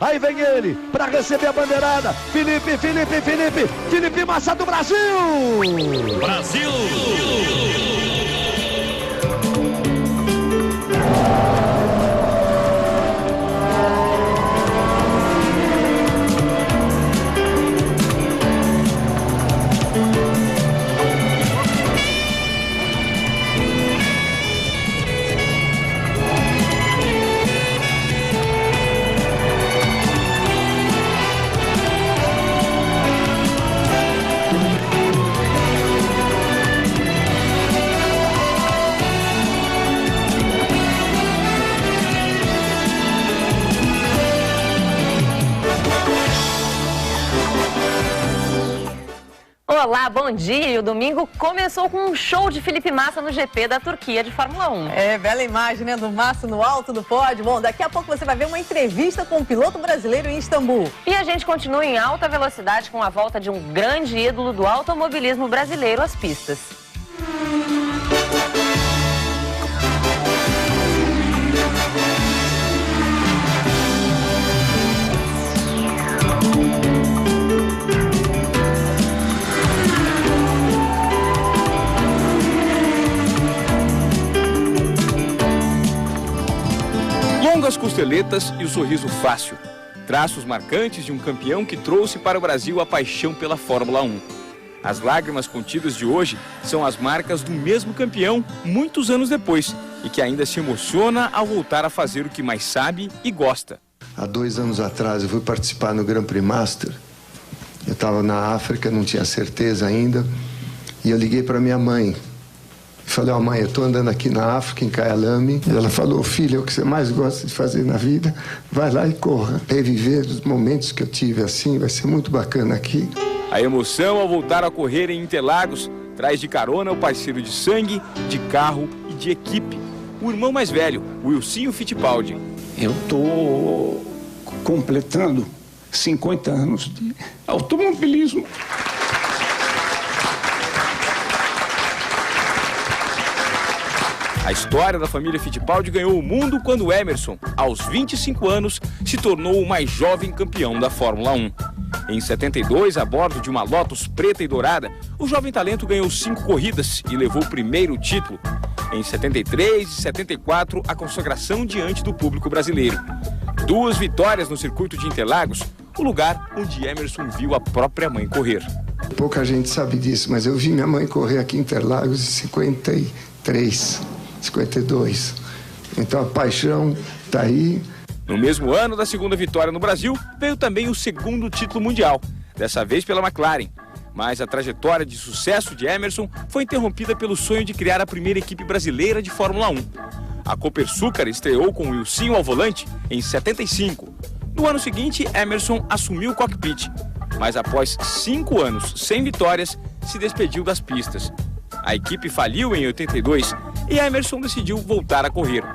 Aí vem ele para receber a bandeirada. Felipe Massa do Brasil! Brasil! Olá, bom dia! E o domingo começou com um show de Felipe Massa no GP da Turquia de Fórmula 1. É, bela imagem, né, do Massa no alto do pódio. Bom, daqui a pouco você vai ver uma entrevista com um piloto brasileiro em Istambul. E a gente continua em alta velocidade com a volta de um grande ídolo do automobilismo brasileiro às pistas. Longas costeletas e o sorriso fácil. Traços marcantes de um campeão que trouxe para o Brasil a paixão pela Fórmula 1. As lágrimas contidas de hoje são as marcas do mesmo campeão muitos anos depois e que ainda se emociona ao voltar a fazer o que mais sabe e gosta. Há 2 anos atrás eu fui participar no Grand Prix Master. Eu estava na África, não tinha certeza ainda, e eu liguei para minha mãe. Falei, mãe, eu estou andando aqui na África, em Kyalami. E ela falou, filha, o que você mais gosta de fazer na vida, vai lá e corra. Reviver os momentos que eu tive assim, vai ser muito bacana aqui. A emoção ao voltar a correr em Interlagos traz de carona o parceiro de sangue, de carro e de equipe. O irmão mais velho, Wilsinho Fittipaldi. Eu estou completando 50 anos de automobilismo. A história da família Fittipaldi ganhou o mundo quando Emerson, aos 25 anos, se tornou o mais jovem campeão da Fórmula 1. Em 72, a bordo de uma Lotus preta e dourada, o jovem talento ganhou 5 corridas e levou o primeiro título. Em 73 e 74, a consagração diante do público brasileiro. 2 vitórias no circuito de Interlagos, o lugar onde Emerson viu a própria mãe correr. Pouca gente sabe disso, mas eu vi minha mãe correr aqui em Interlagos em 53. 52. Então a paixão está aí. No mesmo ano da segunda vitória no Brasil, veio também o segundo título mundial, dessa vez pela McLaren. Mas a trajetória de sucesso de Emerson foi interrompida pelo sonho de criar a primeira equipe brasileira de Fórmula 1. A Copersucar estreou com o Wilsinho ao volante em 75. No ano seguinte, Emerson assumiu o cockpit, mas após 5 anos sem vitórias, se despediu das pistas. A equipe faliu em 82 e Emerson decidiu voltar a correr.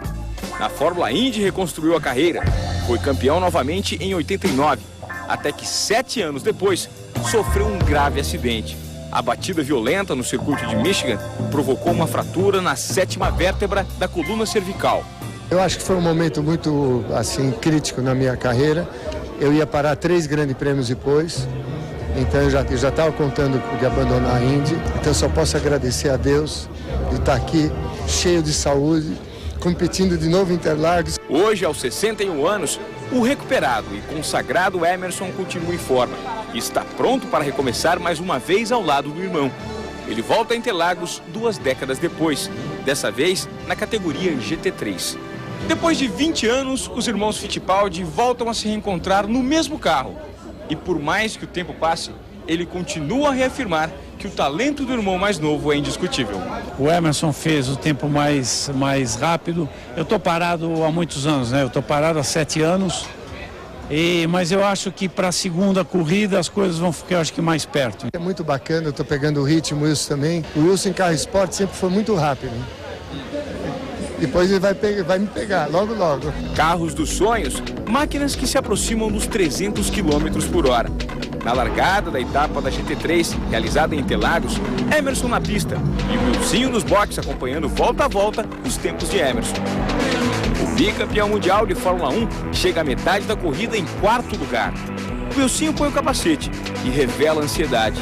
Na Fórmula Indy reconstruiu a carreira, foi campeão novamente em 89, até que 7 anos depois sofreu um grave acidente. A batida violenta no circuito de Michigan provocou uma fratura na 7ª vértebra da coluna cervical. Eu acho que foi um momento muito assim crítico na minha carreira. Eu ia parar 3 grandes prêmios depois. Então eu já estava contando de abandonar a Indy, então eu só posso agradecer a Deus de estar aqui cheio de saúde, competindo de novo em Interlagos. Hoje, aos 61 anos, o recuperado e consagrado Emerson continua em forma e está pronto para recomeçar mais uma vez ao lado do irmão. Ele volta a Interlagos 2 décadas depois, dessa vez na categoria GT3. Depois de 20 anos, os irmãos Fittipaldi voltam a se reencontrar no mesmo carro. E por mais que o tempo passe, ele continua a reafirmar que o talento do irmão mais novo é indiscutível. O Emerson fez o tempo mais rápido. Eu estou parado há muitos anos, né? Eu estou parado há 7 anos. Mas eu acho que para a segunda corrida as coisas vão ficar, acho que, mais perto. É muito bacana, eu estou pegando o ritmo, o Wilson também. O Wilson em carro esporte sempre foi muito rápido. Depois ele vai me pegar, logo, logo. Carros dos sonhos, máquinas que se aproximam dos 300 km por hora. Na largada da etapa da GT3, realizada em Interlagos, Emerson na pista e o Wilsinho nos boxes acompanhando volta a volta os tempos de Emerson. O Bicampeão mundial de Fórmula 1 chega à metade da corrida em 4º lugar. Wilsinho põe o capacete e revela ansiedade.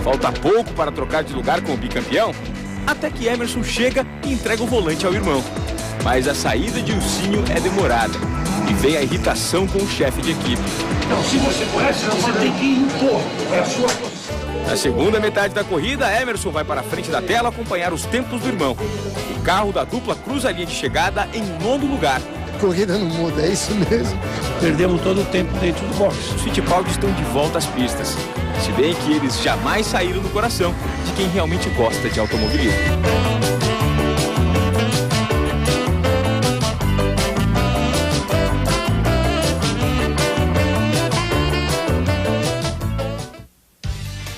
Falta pouco para trocar de lugar com o bicampeão, até que Emerson chega e entrega o volante ao irmão. Mas a saída de Wilsinho é demorada e vem a irritação com o chefe de equipe. Então, se você conhece, você tem que impor. É a sua posição. Na segunda metade da corrida, Emerson vai para a frente da tela acompanhar os tempos do irmão. O carro da dupla cruza a linha de chegada em 9º lugar. Corrida não muda, é isso mesmo. Perdemos todo o tempo dentro do box. Os Fittipaldi estão de volta às pistas, se bem que eles jamais saíram do coração de quem realmente gosta de automobilismo.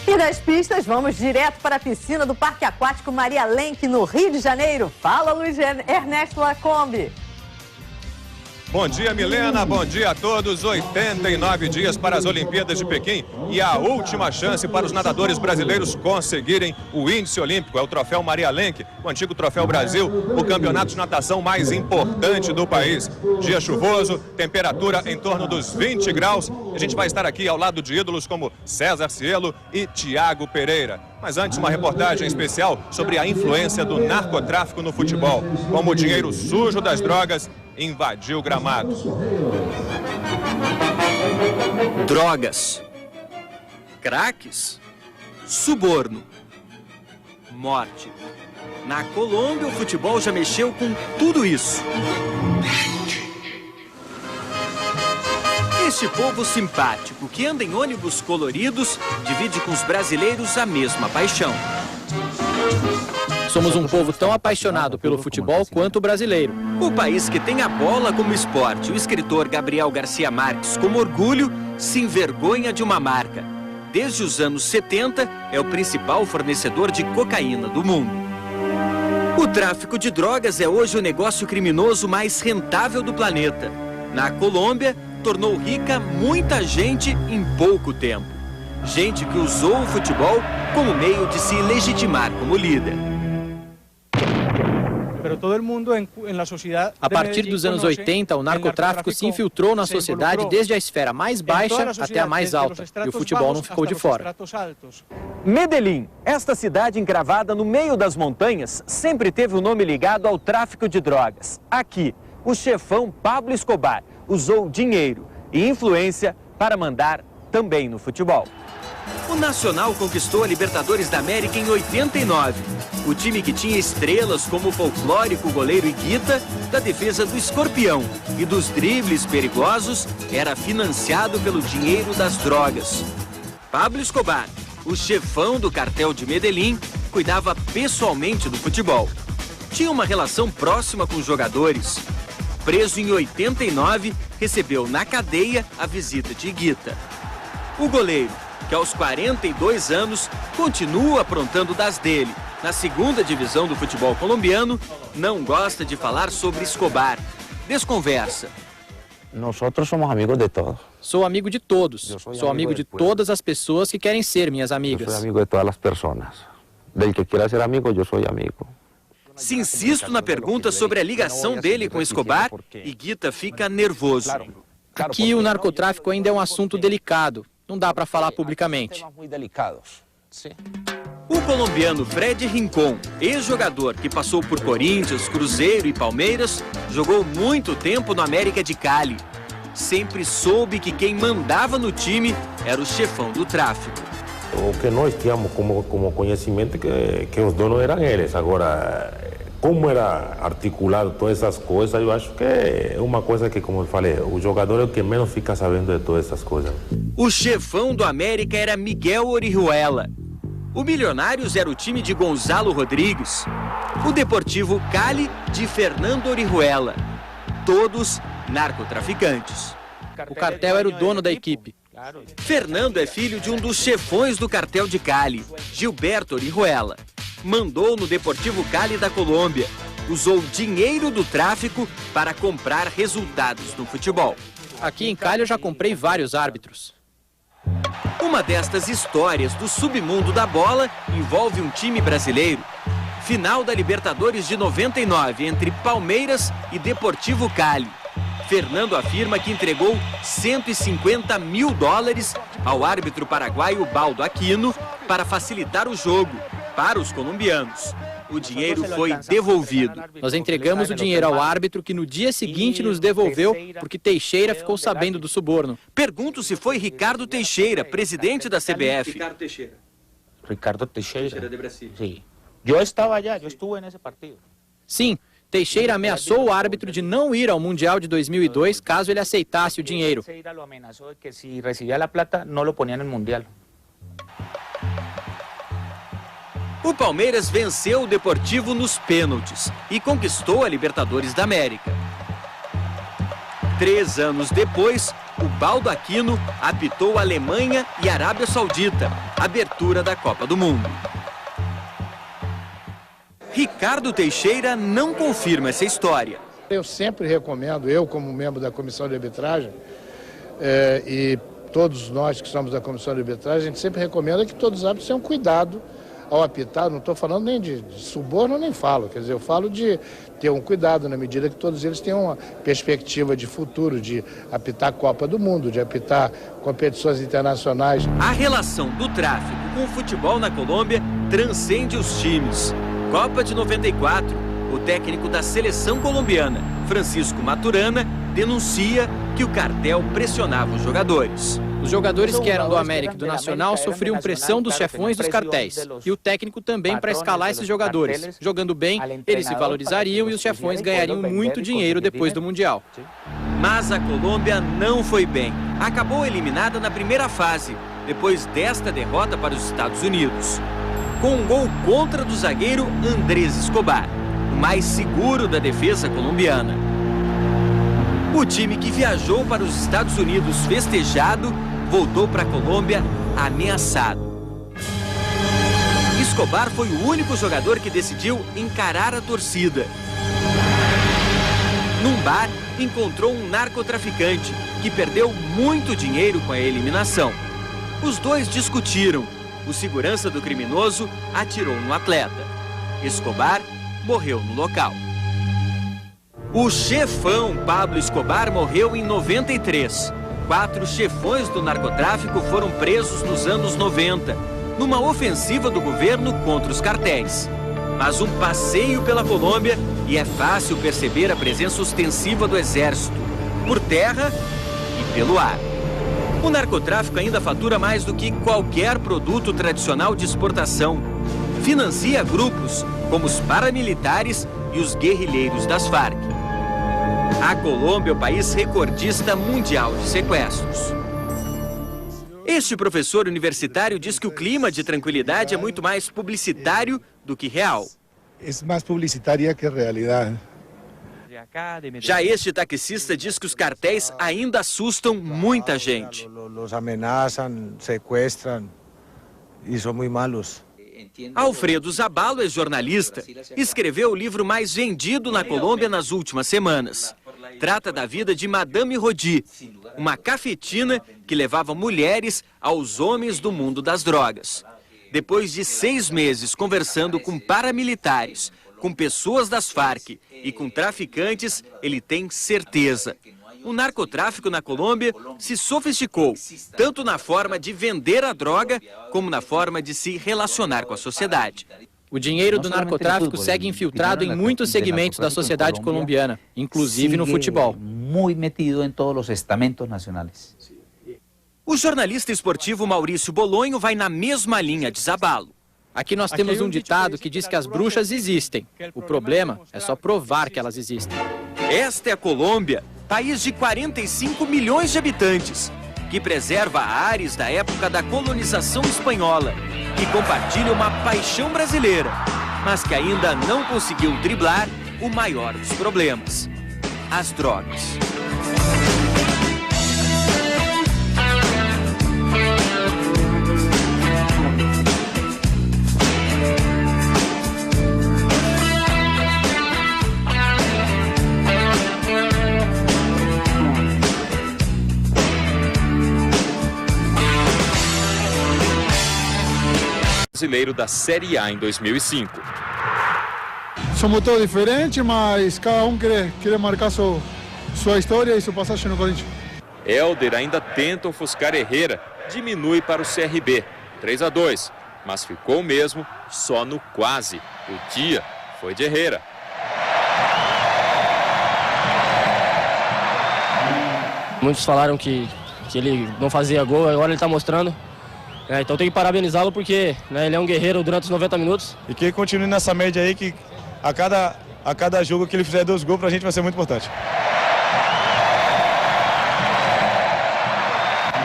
E das pistas, vamos direto para a piscina do Parque Aquático Maria Lenk, no Rio de Janeiro. Fala, Luiz Ernesto Lacombe. Bom dia, Milena. Bom dia a todos. 89 dias para as Olimpíadas de Pequim e a última chance para os nadadores brasileiros conseguirem o índice olímpico. É o troféu Maria Lenk, o antigo troféu Brasil, o campeonato de natação mais importante do país. Dia chuvoso, temperatura em torno dos 20 graus. A gente vai estar aqui ao lado de ídolos como César Cielo e Tiago Pereira. Mas antes, uma reportagem especial sobre a influência do narcotráfico no futebol, como o dinheiro sujo das drogas invadiu o gramado. Drogas, craques, suborno, morte. Na Colômbia, o futebol já mexeu com tudo isso. Este povo simpático que anda em ônibus coloridos divide com os brasileiros a mesma paixão. Somos um povo tão apaixonado pelo futebol quanto o brasileiro. O país que tem a bola como esporte, o escritor Gabriel Garcia Marques, como orgulho, se envergonha de uma marca. Desde os anos 70, é o principal fornecedor de cocaína do mundo. O tráfico de drogas é hoje o negócio criminoso mais rentável do planeta. Na Colômbia, tornou rica muita gente em pouco tempo. Gente que usou o futebol como meio de se legitimar como líder. A partir dos anos 80, o narcotráfico se infiltrou na sociedade desde a esfera mais baixa até a mais alta, e o futebol não ficou de fora. Medellín, esta cidade encravada no meio das montanhas, sempre teve o nome ligado ao tráfico de drogas. Aqui, o chefão Pablo Escobar usou dinheiro e influência para mandar também no futebol. O Nacional conquistou a Libertadores da América em 89. O time que tinha estrelas como o folclórico goleiro Higuita, da defesa do Escorpião e dos dribles perigosos, era financiado pelo dinheiro das drogas. Pablo Escobar, o chefão do cartel de Medellín, cuidava pessoalmente do futebol. Tinha uma relação próxima com os jogadores. Preso em 89, recebeu na cadeia a visita de Higuita. O goleiro, que aos 42 anos continua aprontando das dele na segunda divisão do futebol colombiano, não gosta de falar sobre Escobar. Desconversa. Nós somos amigos de todos. Sou amigo de todos. Sou amigo de todas as pessoas que querem ser minhas amigas. Sou amigo de todas as pessoas. Del que quiera ser amigo, eu sou amigo. Se insisto na pergunta sobre a ligação dele com Escobar, Higuita fica nervoso. Aqui o narcotráfico ainda é um assunto delicado. Não dá para falar publicamente. O colombiano Fred Rincón, ex-jogador que passou por Corinthians, Cruzeiro e Palmeiras, jogou muito tempo no América de Cali. Sempre soube que quem mandava no time era o chefão do tráfico. O que nós tínhamos como conhecimento que os donos eram eles. Agora, como era articulado todas essas coisas, eu acho que é uma coisa que, como eu falei, o jogador é o que menos fica sabendo de todas essas coisas. O chefão do América era Miguel Orihuela. O Milionários era o time de Gonzalo Rodrigues. O Deportivo Cali, de Fernando Orihuela. Todos narcotraficantes. O cartel era o dono da equipe. Fernando é filho de um dos chefões do cartel de Cali, Gilberto Orihuela. Mandou no Deportivo Cali da Colômbia. Usou dinheiro do tráfico para comprar resultados no futebol. Aqui em Cali eu já comprei vários árbitros. Uma destas histórias do submundo da bola envolve um time brasileiro. Final da Libertadores de 99 entre Palmeiras e Deportivo Cali. Fernando afirma que entregou $150 mil ao árbitro paraguaio Baldo Aquino para facilitar o jogo para os colombianos. O dinheiro foi devolvido. Nós entregamos o dinheiro ao árbitro, que no dia seguinte nos devolveu porque Teixeira ficou sabendo do suborno. Pergunto se foi Ricardo Teixeira, presidente da CBF. Ricardo Teixeira de Brasil. Sim. Eu estava allá, eu estuve nesse partido. Sim, Teixeira ameaçou o árbitro de não ir ao Mundial de 2002 caso ele aceitasse o dinheiro. Teixeira lo ameaçou que se recebia a plata, não lo ponían no Mundial. O Palmeiras venceu o Deportivo nos pênaltis e conquistou a Libertadores da América. 3 anos depois, o Baldo Aquino apitou Alemanha e Arábia Saudita, abertura da Copa do Mundo. Ricardo Teixeira não confirma essa história. Eu sempre recomendo, eu como membro da Comissão de Arbitragem, e todos nós que somos da Comissão de Arbitragem, a gente sempre recomenda que todos os árbitros tenham cuidado ao apitar. Não estou falando nem de suborno, nem falo. Quer dizer, eu falo de ter um cuidado na medida que todos eles tenham uma perspectiva de futuro, de apitar a Copa do Mundo, de apitar competições internacionais. A relação do tráfico com o futebol na Colômbia transcende os times. Copa de 94, o técnico da seleção colombiana, Francisco Maturana, denuncia que o cartel pressionava os jogadores. Os jogadores que eram do América e do Nacional sofriam pressão dos chefões dos cartéis. E o técnico também para escalar esses jogadores. Jogando bem, eles se valorizariam e os chefões ganhariam muito dinheiro depois do Mundial. Mas a Colômbia não foi bem. Acabou eliminada na primeira fase, depois desta derrota para os Estados Unidos. Com um gol contra do zagueiro Andrés Escobar, o mais seguro da defesa colombiana. O time que viajou para os Estados Unidos festejado, voltou para a Colômbia ameaçado. Escobar foi o único jogador que decidiu encarar a torcida. Num bar, encontrou um narcotraficante que perdeu muito dinheiro com a eliminação. Os dois discutiram. O segurança do criminoso atirou no atleta. Escobar morreu no local. O chefão Pablo Escobar morreu em 93. 4 chefões do narcotráfico foram presos nos anos 90, numa ofensiva do governo contra os cartéis. Mas um passeio pela Colômbia e é fácil perceber a presença ostensiva do exército, por terra e pelo ar. O narcotráfico ainda fatura mais do que qualquer produto tradicional de exportação. Financia grupos como os paramilitares e os guerrilheiros das Farc. A Colômbia é o país recordista mundial de sequestros. Este professor universitário diz que o clima de tranquilidade é muito mais publicitário do que real. É mais publicitária que realidade. Já este taxista diz que os cartéis ainda assustam muita gente. Os ameaçam, sequestram e são muito malos. Alfredo Zabalo é jornalista. Escreveu o livro mais vendido na Colômbia nas últimas semanas. Trata da vida de Madame Rodi, uma cafetina que levava mulheres aos homens do mundo das drogas. Depois de 6 meses conversando com paramilitares, com pessoas das Farc e com traficantes, ele tem certeza. O narcotráfico na Colômbia se sofisticou, tanto na forma de vender a droga, como na forma de se relacionar com a sociedade. O dinheiro do narcotráfico segue infiltrado em muitos segmentos da sociedade colombiana, inclusive no futebol. Muito metido em todos os estamentos nacionais. O jornalista esportivo Maurício Bolonho vai na mesma linha de Zabalo. Aqui nós temos um ditado que diz que as bruxas existem. O problema é só provar que elas existem. Esta é a Colômbia, país de 45 milhões de habitantes, que preserva ares da época da colonização espanhola, que compartilha uma paixão brasileira, mas que ainda não conseguiu driblar o maior dos problemas: as drogas. Brasileiro da Série A em 2005. Somos todos diferentes, mas cada um quer marcar sua história e sua passagem no Corinthians. Helder ainda tenta ofuscar Herrera, diminui para o CRB, 3-2, mas ficou mesmo só no quase. O dia foi de Herrera. Muitos falaram que ele não fazia gol, agora ele está mostrando. Então tem que parabenizá-lo porque ele é um guerreiro durante os 90 minutos. E que ele continue nessa média aí, que a cada jogo que ele fizer 2 gols, pra gente vai ser muito importante.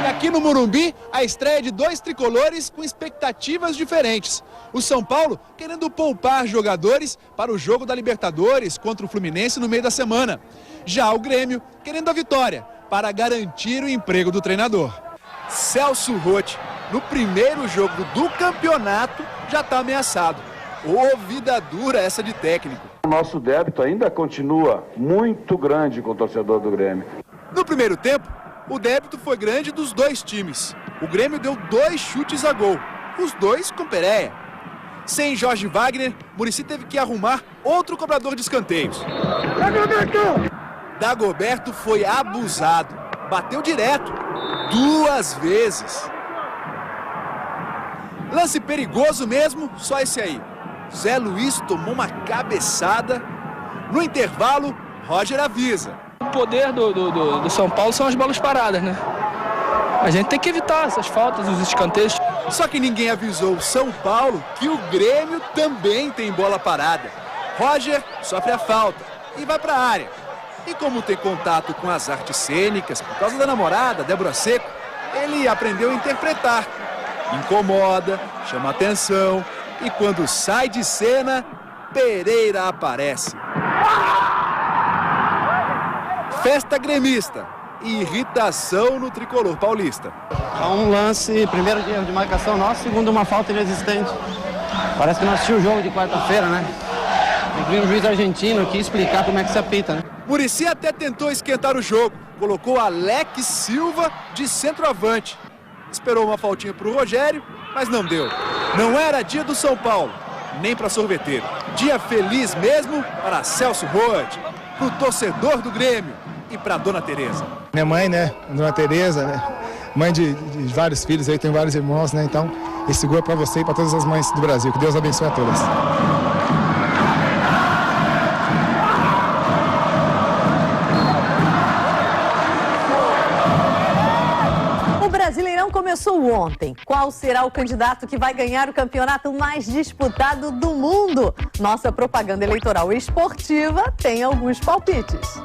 E aqui no Morumbi, a estreia de 2 tricolores com expectativas diferentes. O São Paulo querendo poupar jogadores para o jogo da Libertadores contra o Fluminense no meio da semana. Já o Grêmio querendo a vitória para garantir o emprego do treinador. Celso Roth, no primeiro jogo do campeonato, já está ameaçado. Ô, vida dura essa de técnico. O nosso débito ainda continua muito grande com o torcedor do Grêmio. No primeiro tempo, o débito foi grande dos 2 times. O Grêmio deu 2 chutes a gol, os 2 com Pereira. Sem Jorge Wagner, Muricy teve que arrumar outro cobrador de escanteios. Dagoberto foi abusado, bateu direto, 2 vezes. Lance perigoso mesmo, só esse aí. Zé Luiz tomou uma cabeçada. No intervalo, Roger avisa. O poder do São Paulo são as bolas paradas, né? A gente tem que evitar essas faltas, os escanteios. Só que ninguém avisou o São Paulo que o Grêmio também tem bola parada. Roger sofre a falta e vai para a área. E como tem contato com as artes cênicas, por causa da namorada, Débora Seco, ele aprendeu a interpretar. Incomoda, chama atenção e quando sai de cena, Pereira aparece. Festa gremista e irritação no tricolor paulista. Há um lance, primeiro de erro de marcação nosso, segundo uma falta inexistente. Parece que não assistiu o jogo de quarta-feira, né? Tem que vir um juiz argentino aqui explicar como é que se apita, né? Muricy até tentou esquentar o jogo, colocou Alex Silva de centroavante. Esperou uma faltinha para o Rogério, mas não deu. Não era dia do São Paulo, nem para sorveteiro. Dia feliz mesmo para Celso Roth, para o torcedor do Grêmio e para Dona Tereza. Minha mãe, né, Dona Tereza, né, mãe de vários filhos, aí tem vários irmãos, né, então esse gol é para você e para todas as mães do Brasil. Que Deus abençoe a todas. Brasileirão começou ontem. Qual será o candidato que vai ganhar o campeonato mais disputado do mundo? Nossa propaganda eleitoral esportiva tem alguns palpites.